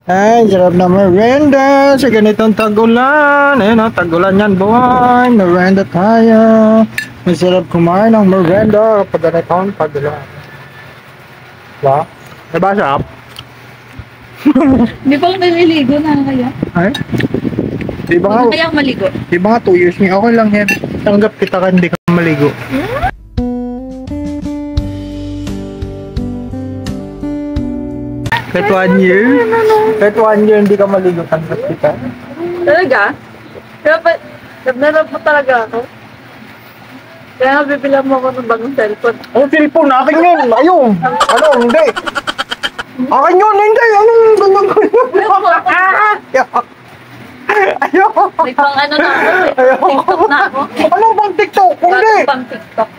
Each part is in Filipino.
Ay, sarap na merienda sa ganitong tag-ulan. Ayun o, tag-ulan yan, boy. Merienda tayo. Masarap kumain ng merienda kapag ganitong tag-ulan. Diba? Diba, sarap? Di ba naliligo na kaya? Ay? Diba nga, Kaya maligo? diba nga 2 years niya. Okay lang yan. Tanggap kita ka, hindi ka maligo. Kahit 1 year? Kahit 1 year hindi ka maligo, tanggap kita. Talaga? Dapat, nabnarap mo talaga ako. Kaya nga bibilang mo ako ng bagong cellphone. Ang cellphone, akin yun! Ayun! Ano, hindi! Akin yun, hindi! Anong ganyan ko yun? Ayaw! May pang ano na ako eh. Ayaw! TikTok na ako. Anong pang TikTok? Hindi! Bago pang TikTok.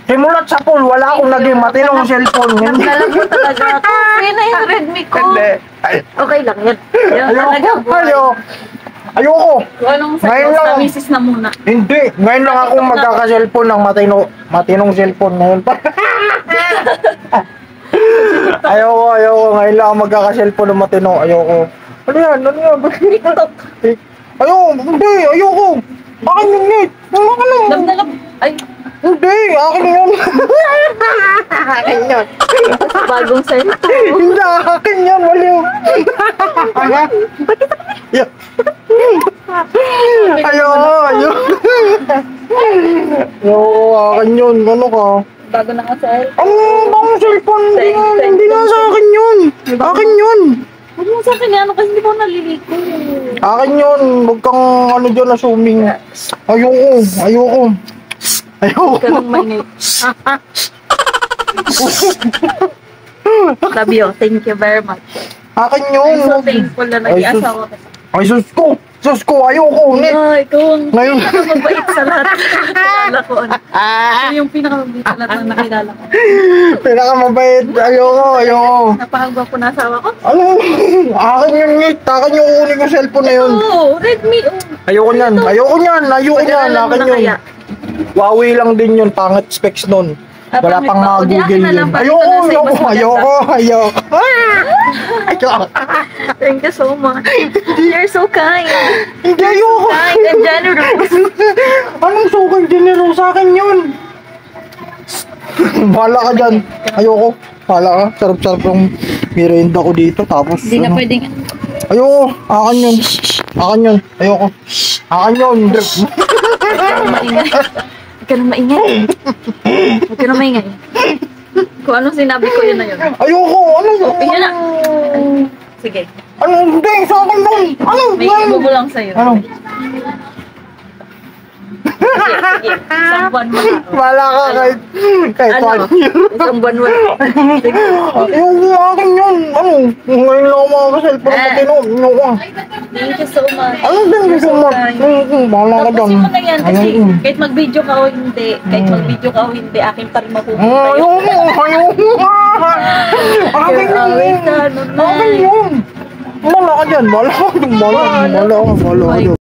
Simulat sa pool, wala akong naging matinong cellphone. Hindi! Nagdalag mo talaga ako. Yun na yung Redmi ko. Hindi! Okay lang yan. Yan talaga Ayaw! buhay. Ayaw! Ayoko! Kung anong Ngayon sagot lang. sa misis na muna. Hindi! Ngayon lang akong magkaka-cellphone ng matinong cellphone ngayon pa. Ayoko, ayoko. Ngayon lang ako magkaka-cellphone ng matino. Ayoko. Ano yan? Ano yan? TikTok. Ayoko! Hindi! Ayoko! Akin yung net! Ano ka lang? Nabnarap. Ay, Hindi! Akin yun! Akin yun! bagong cellphone. Hindi! Akin yun! Waliw! Yeah. Ayoko! Ayoko! Ayoko! Akin yun! Ano ka? Bago na nga cellphone. Ang bang cellphone? Hindi nga sa akin yun! Akin yun! Huwag mo sa akin yan kasi hindi ko naliligo. Akin yun! Huwag kang ano dyan assuming. Ayoko! Ayoko! Ayoko! Ganun mainit. Love you. Thank you very much. Akin yun! I'm so thankful na nag-iasa ko. Ay, sus ko! Sus ko! Ayoko! Net! Ay, ikaw ang Ngayon. mabait sa lahat na nakilala ko. Ito yung pinakamabait sa lahat na nakilala ko. Pinakamabait! Ayoko! Ayoko! Napakagwa po na asawa ko. Ano? Akin yun, Net! Akin yung kunin ko cellphone na yun! Oo, Redmi. Ayoko niyan! Ayoko niyan! Ayoko niyan! Pag-aralan mo Akin na yun! kaya. Huawei lang din yun! Pangit specs nun! Wala Pangit pang pa. mga O, di Google akin na yun! lang, palitan Ayoko! na sa'yo, Ayoko! mas maganda. Ayoko! Ayoko! Ayoko! Thank you so much. You're so kind. Hindi! Ayoko! Kind and generous. Anong sukay dinero sa akin yun? Bahala ka dyan. Ayoko. Bahala ka. Sarap-sarap yung merienda ko dito. Tapos Hindi na ano? pwedeng... Ayoko. Akin yun. Akin yun. Ayoko. Akin yun. Huwag ka na maingay. Huwag ka na maingay. Kung anong sinabi ko, yun na yun. Ayoko. Ano? Yun na. Sige. Ano? Hindi. Sa akin yun. Ano? May ibubulang sa'yo. Ano? Sige. Isang buwan mo na. Bahala ka kahit Ano? Isang buwan mo na. Sige. Ayoko. Akin yun. Ano? Ngayon lang ako makaka-cellphone na patino. Ayoko. Thank you so much. Ano din gusto mo? Bahala ka dyan. Tapusin mo na yan kasi Ayoko. kahit mag-video ka o hindi, akin pa rin mapupunta Ayoko. yun. Ayoko. Akin You're yun. always done, Akin yun. Bahala ka dyan. Bahala ka dyan. Bahala ka. Bahala ka.